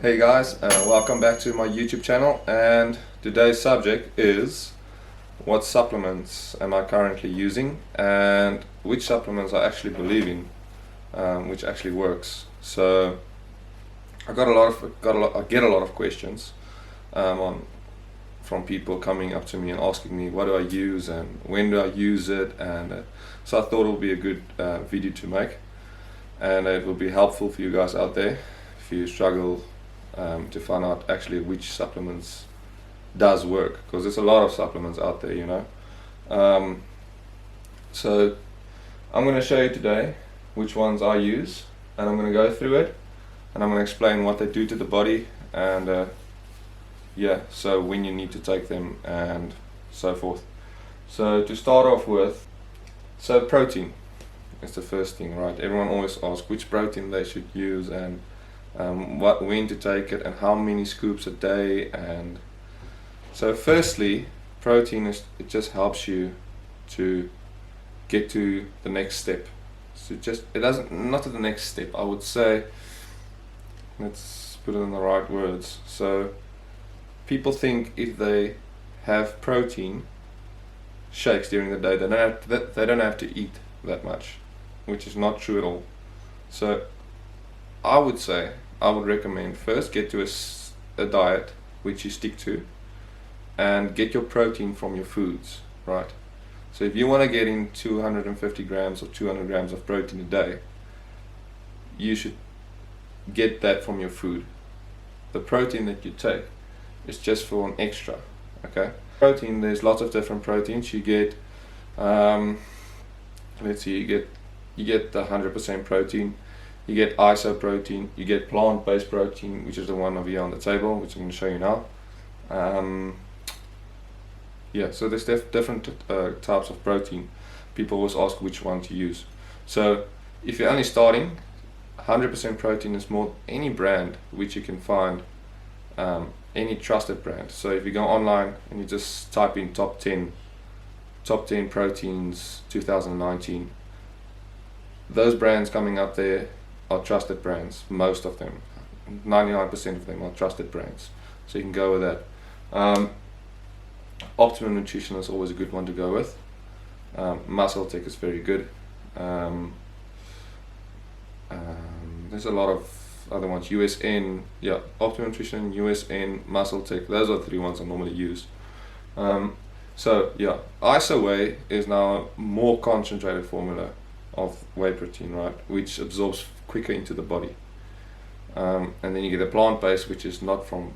Hey guys, welcome back to my YouTube channel, and today's subject is what supplements am I currently using and which supplements I actually believe in, which actually works. So I get a lot of questions from people coming up to me and asking me what do I use and when do I use it, and so I thought it would be a good video to make, and it will be helpful for you guys out there if you struggle to find out actually which supplements does work, because there's a lot of supplements out there, you know. So I'm going to show you today which ones I use, and I'm going to go through it, and I'm going to explain what they do to the body, and so when you need to take them and so forth. So to start off with, so protein is the first thing, right? Everyone always asks which protein they should use and when to take it and how many scoops a day. And so firstly, protein it just helps you to get to the next step. So not to the next step, I would say, let's put it in the right words. So people think if they have protein shakes during the day, they don't have to eat that much, which is not true at all. So I would recommend first get to a diet which you stick to, and get your protein from your foods, right? So if you want to get in 250 grams or 200 grams of protein a day, you should get that from your food. The protein that you take is just for an extra, okay? Protein, there's lots of different proteins. You get, let's see, you get the 100% protein. You get isoprotein, you get plant-based protein, which is the one over here on the table, which I'm going to show you now. So there's different types of protein. People always ask which one to use. So if you're only starting, 100% protein is more any brand which you can find, any trusted brand. So if you go online and you just type in top 10 proteins 2019, those brands coming up there are trusted brands. Most of them, 99% of them are trusted brands, so you can go with that. Optimum Nutrition is always a good one to go with. Muscle Tech is very good. There's a lot of other ones. USN, Optimum Nutrition, USN, Muscle Tech, those are the three ones I normally use. IsoWhey is now a more concentrated formula of whey protein, right, which absorbs quicker into the body, and then you get a plant-based, which is not from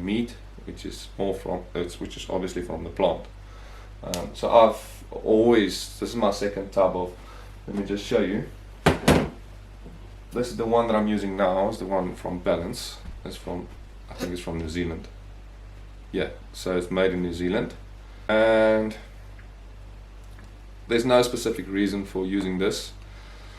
meat, which is obviously from the plant. So I've always, this is my second tub of, let me just show you. This is the one that I'm using now, is the one from Balance. I think it's from New Zealand. Yeah, so it's made in New Zealand, and there's no specific reason for using this.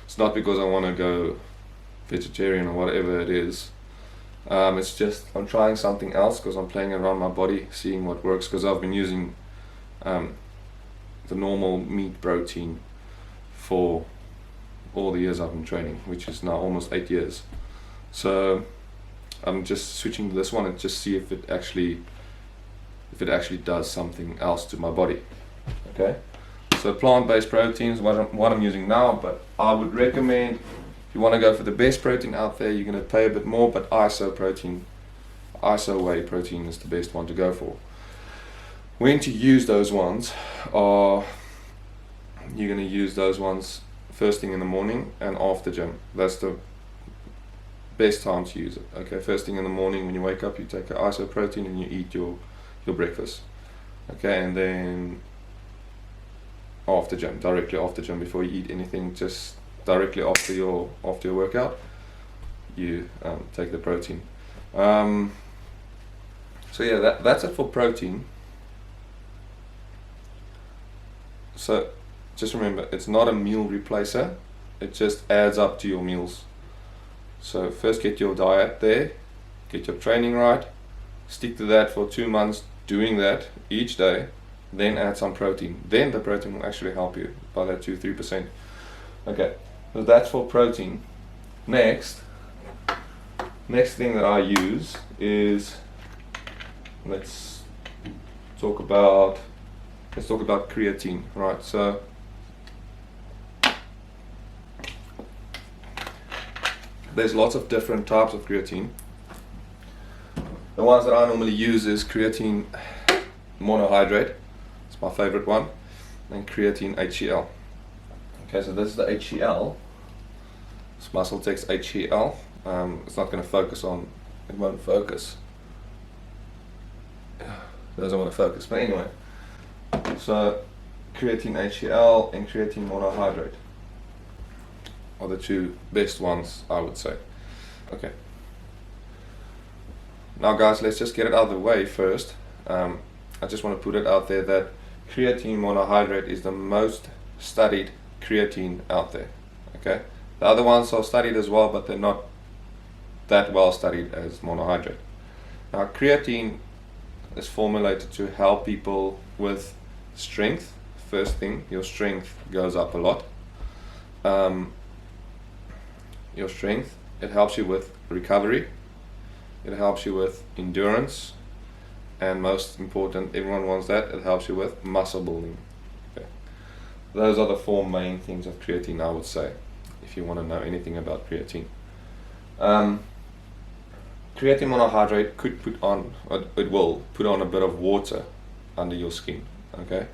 It's not because I want to go vegetarian or whatever it is. It's just I'm trying something else because I'm playing around my body, seeing what works, because I've been using the normal meat protein for all the years I've been training, which is now almost 8 years. So I'm just switching to this one and just see if it actually does something else to my body. Okay. So plant-based proteins, what I'm using now, but I would recommend, if you want to go for the best protein out there, you're going to pay a bit more, but IsoWhey protein is the best one to go for. When to use those ones are, you're going to use those ones first thing in the morning and after gym. That's the best time to use it. Okay, first thing in the morning when you wake up, you take an isoprotein and you eat your breakfast. Okay, and then directly after gym, before you eat anything, just directly after your workout, you take the protein. That's it for protein. So just remember, it's not a meal replacer, it just adds up to your meals. So first get your diet there, get your training right, stick to that for 2 months, doing that each day, then add some protein. Then the protein will actually help you by that 2-3%. Okay, so that's for protein. Next, Next thing that I use is, let's talk about creatine, right? So there's lots of different types of creatine. The ones that I normally use is creatine monohydrate. It's my favorite one, and creatine HCl. Okay, so this is the HCl. It's MuscleTech's HCl. It's not going to focus on. It won't focus. It doesn't want to focus. But anyway, so creatine HCl and creatine monohydrate are the two best ones, I would say. Okay. Now guys, let's just get it out of the way first. I just want to put it out there that creatine monohydrate is the most studied creatine out there. Okay. The other ones are studied as well, but they're not that well studied as monohydrate. Now creatine is formulated to help people with strength. First thing, your strength goes up a lot. Your strength, it helps you with recovery, it helps you with endurance, and most important, everyone wants that, it helps you with muscle building. Okay. Those are the four main things of creatine, I would say, if you want to know anything about creatine. Creatine monohydrate could it will put on a bit of water under your skin. Okay,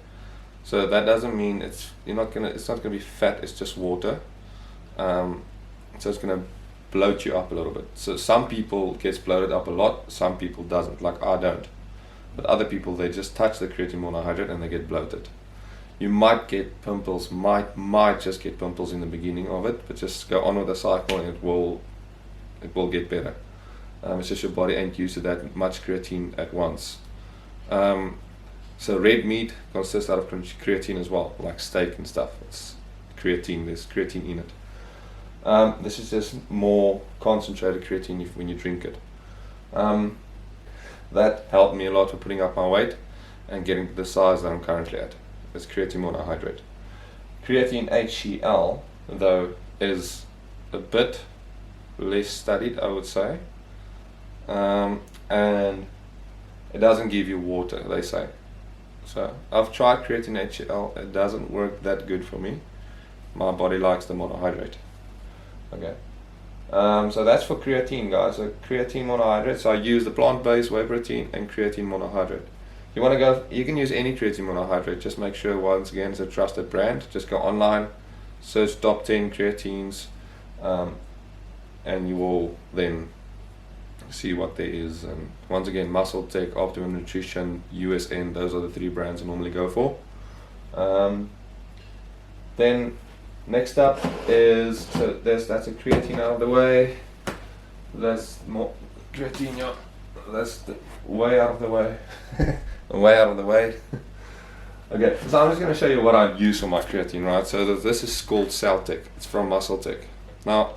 so that doesn't mean it's not gonna be fat. It's just water. So it's gonna bloat you up a little bit. So some people gets bloated up a lot. Some people doesn't. Like I don't. But other people, they just touch the creatine monohydrate and they get bloated. You might get pimples. Might just get pimples in the beginning of it, but just go on with the cycle and it will get better. It's just your body ain't used to that much creatine at once. So red meat consists out of creatine as well, like steak and stuff. It's creatine. There's creatine in it. This is just more concentrated creatine when you drink it. That helped me a lot for putting up my weight and getting to the size that I'm currently at. It's creatine monohydrate. Creatine HCl, though, is a bit less studied, I would say. And it doesn't give you water, they say. So I've tried creatine HCl, it doesn't work that good for me. My body likes the monohydrate. Okay. So that's for creatine, guys. So creatine monohydrate. So I use the plant-based whey protein and creatine monohydrate. You want to go? You can use any creatine monohydrate. Just make sure once again it's a trusted brand. Just go online, search top 10 creatines, and you will then see what there is. And once again, MuscleTech, Optimum Nutrition, USN. Those are the three brands I normally go for. Then next up is, so that's a creatine out of the way. That's more creatine. Yeah, that's the way out of the way. Way out of the way. Okay, so I'm just going to show you what I use for my creatine, right? So this is called Celtec. It's from MuscleTech. Now,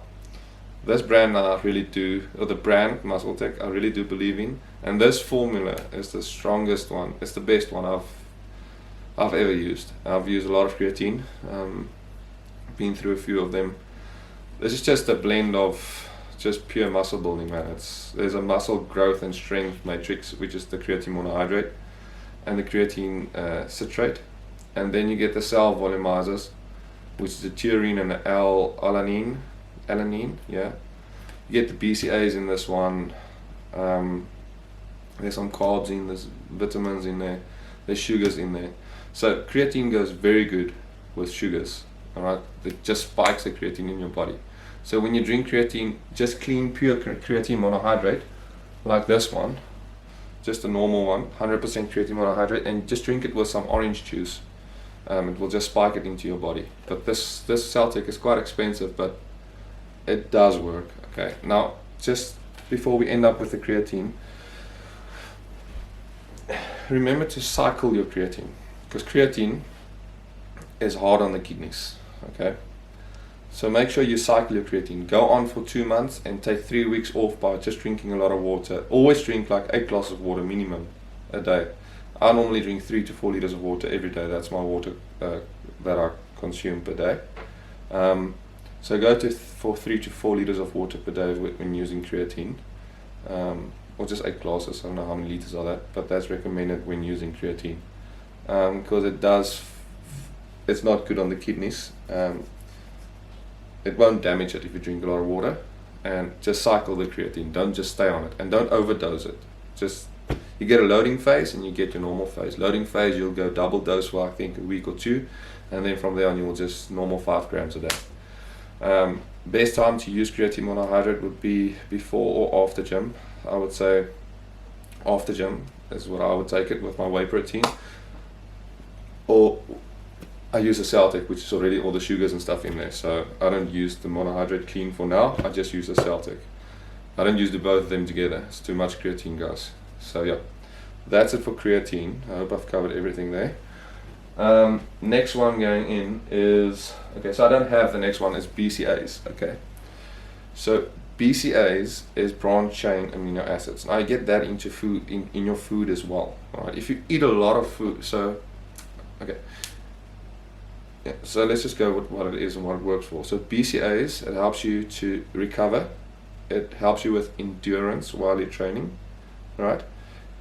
this brand I really do, or the brand MuscleTech, I really do believe in. And this formula is the strongest one. It's the best one I've ever used. I've used a lot of creatine. Been through a few of them. This is just a blend of just pure muscle building, man. There's a muscle growth and strength matrix, which is the creatine monohydrate and the creatine citrate, and then you get the cell volumizers, which is the taurine and the alanine. Yeah, you get the BCAAs in this one. There's some carbs in, there's vitamins in there, there's sugars in there. So creatine goes very good with sugars. Alright, it just spikes the creatine in your body. So when you drink creatine, just clean pure creatine monohydrate, like this one, just a normal one, 100% creatine monohydrate, and just drink it with some orange juice. It will just spike it into your body. But this Celtec is quite expensive, but it does work. Okay, now just before we end up with the creatine, remember to cycle your creatine, because creatine is hard on the kidneys. Okay, so make sure you cycle your creatine. Go on for 2 months and take 3 weeks off by just drinking a lot of water. Always drink like 8 glasses of water minimum a day. I normally drink 3 to 4 liters of water every day. That's my water that I consume per day. So go for 3 to 4 liters of water per day when using creatine, or just 8 glasses. I don't know how many liters are that, but that's recommended when using creatine, because it's not good on the kidneys. It won't damage it if you drink a lot of water, and just cycle the creatine. Don't just stay on it, and don't overdose it. Just, you get a loading phase and you get your normal phase. Loading phase, you'll go double dose for I think a week or two, and then from there on you'll just normal 5 grams a day. Best time to use creatine monohydrate would be before or after gym. I would say after gym is what I would take it with my whey protein, or I use a Celtic, which is already all the sugars and stuff in there, so I don't use the monohydrate clean for now. I just use the Celtic. I don't use both of them together. It's too much creatine, guys. So yeah, that's it for creatine. I hope I've covered everything there. Next one going in is, okay, so I don't have the next one, is BCAAs. Okay, so BCAAs is branch chain amino acids. Now I get that into food, in your food as well. Alright, if you eat a lot of food, so okay. Yeah, so let's just go with what it is and what it works for. So BCAAs, it helps you to recover. It helps you with endurance while you're training, right?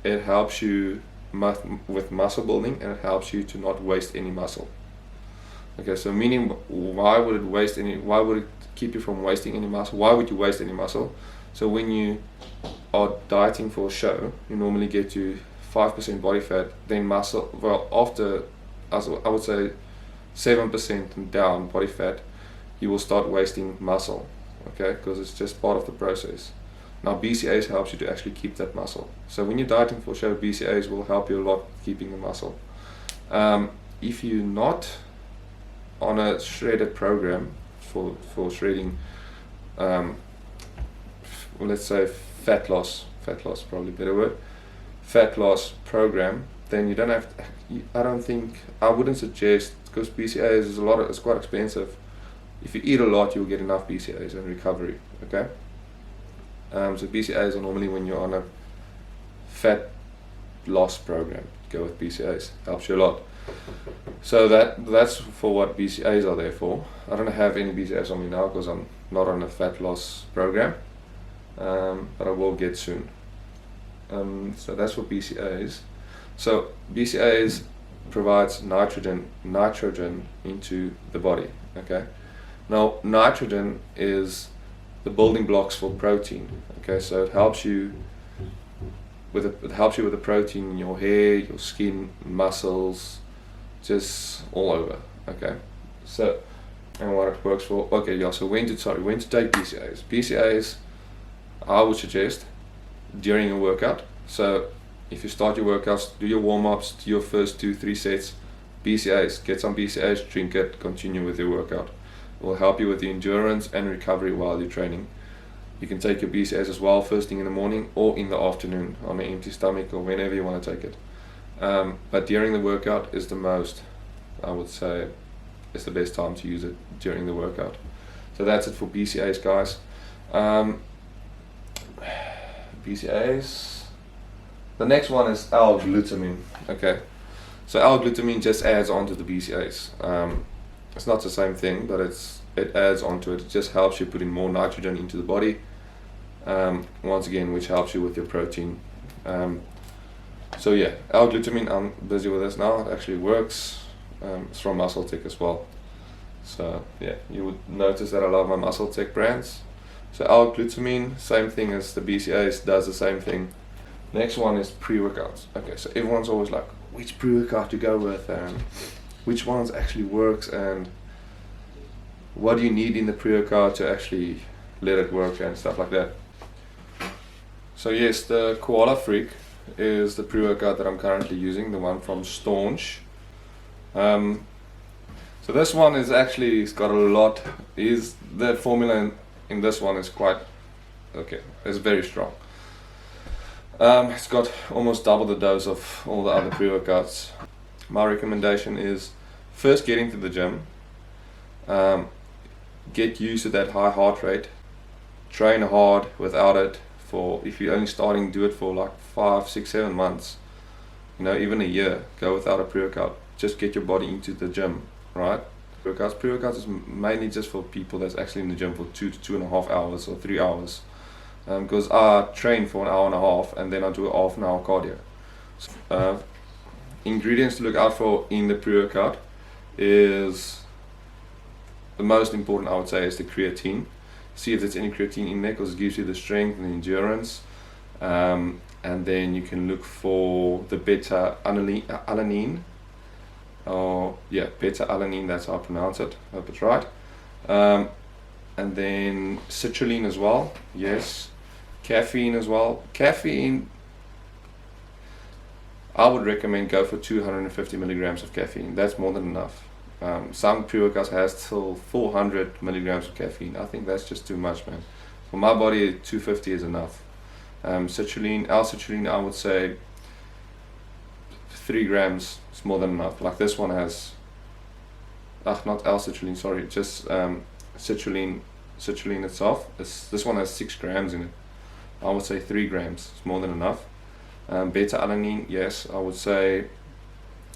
It helps you with muscle building, and it helps you to not waste any muscle. Okay, so meaning, why would it keep you from wasting any muscle? Why would you waste any muscle? So when you are dieting for a show, you normally get to 5% body fat, then muscle, well, after, I would say 7% and down body fat, you will start wasting muscle, okay, because it's just part of the process. Now BCAAs helps you to actually keep that muscle. So when you're dieting for show, BCAAs will help you a lot keeping the muscle. If you're not on a shredded program for shredding, let's say fat loss probably a better word, fat loss program, then you don't have to, I wouldn't suggest, because BCAAs is it's quite expensive. If you eat a lot, you'll get enough BCAAs and recovery, okay? So BCAAs are normally when you're on a fat loss program. Go with BCAAs, helps you a lot. So that's for what BCAAs are there for. I don't have any BCAAs on me now because I'm not on a fat loss program, but I will get soon. So that's for BCAAs. So BCAAs provides nitrogen into the body, okay? Now nitrogen is the building blocks for protein, okay? So it helps you with the protein in your hair, your skin, muscles, just all over, okay? So, and what it works for, okay, yeah, so when to take BCAAs. BCAAs, I would suggest during a workout. So if you start your workouts, do your warm-ups, do your first 2-3 sets, BCAAs, get some BCAAs, drink it, continue with your workout. It will help you with the endurance and recovery while you're training. You can take your BCAAs as well first thing in the morning or in the afternoon on an empty stomach or whenever you want to take it. But during the workout is the most, I would say, it's the best time to use it during the workout. So that's it for BCAAs, guys. BCAAs. The next one is L-glutamine. Okay, so L-glutamine just adds on to the BCAAs. It's not the same thing, but it adds onto it. It just helps you put in more nitrogen into the body. Once again, which helps you with your protein. So yeah, L-glutamine, I'm busy with this now. It actually works. It's from MuscleTech as well. So yeah, you would notice that I love my MuscleTech brands. So L-glutamine, same thing as the BCAAs, does the same thing. Next one is pre-workouts. Okay, so everyone's always like, which pre-workout to go with, and which ones actually works, and what do you need in the pre-workout to actually let it work and stuff like that. So yes, the Koala Freak is the pre-workout that I'm currently using, the one from Staunch. So this one is actually, it's got a lot, the formula in this one is quite, okay, it's very strong. It's got almost double the dose of all the other pre-workouts. My recommendation is first get into the gym, get used to that high heart rate, train hard without it for, if you're only starting, do it for like 5, 6, 7 months, you know, even a year, go without a pre-workout, just get your body into the gym, right? Pre-workouts is mainly just for people that's actually in the gym for 2 to 2.5 hours or 3 hours. Because I train for 1.5 hours and then I do a half an hour cardio. Ingredients to look out for in the pre-workout is, the most important I would say is the creatine. See if there's any creatine in there, because it gives you the strength and the endurance. And then you can look for the beta-alanine. Beta-alanine, that's how I pronounce it, I hope it's right. And then citrulline as well, yes. Caffeine as well. Caffeine, I would recommend go for 250 milligrams of caffeine. That's more than enough. Some pre-workouts has till 400 milligrams of caffeine. I think that's just too much, man. For my body, 250 is enough. Citrulline, L-citrulline, I would say 3 grams is more than enough. Like this one has, not L-citrulline, sorry, just citrulline itself. This one has 6 grams in it. I would say 3 grams is more than enough. Beta-alanine, yes, I would say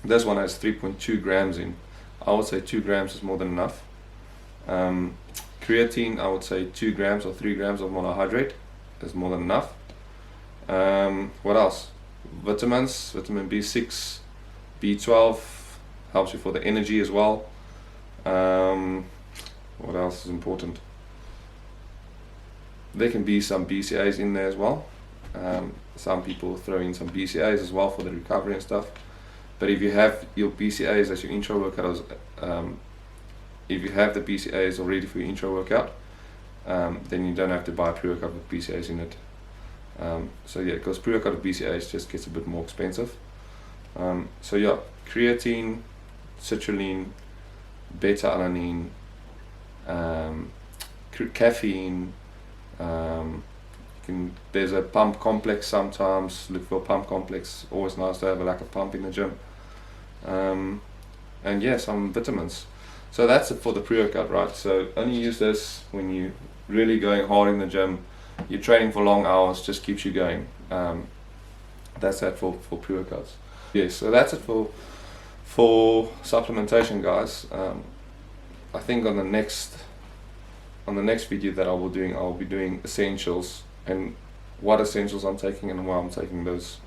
this one has 3.2 grams in. I would say 2 grams is more than enough. Creatine, I would say 2 grams or 3 grams of monohydrate is more than enough. What else? Vitamins, vitamin B6, B12 helps you for the energy as well. What else is important? There can be some BCAAs in there as well. Some people throw in some BCAAs as well for the recovery and stuff. But if you have your BCAAs as your intro workout, if you have the BCAAs already for your intro workout, then you don't have to buy a pre-workout with BCAAs in it. Because pre-workout with BCAAs just gets a bit more expensive. Creatine, citrulline, beta-alanine, caffeine. There's a pump complex sometimes. Look for a pump complex. Always nice to have a pump in the gym. And some vitamins. So that's it for the pre-workout, right? So only use this when you're really going hard in the gym. You're training for long hours, just keeps you going. That's that for pre-workouts. Yes, so that's it for supplementation, guys. I think on the next video that I'll be doing essentials and what essentials I'm taking and why I'm taking those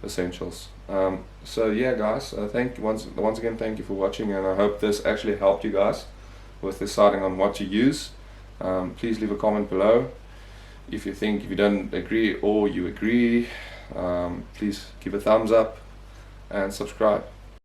essentials. Guys, once again, thank you for watching, and I hope this actually helped you guys with deciding on what to use. Please leave a comment below if you don't agree or you agree. Please give a thumbs up and subscribe.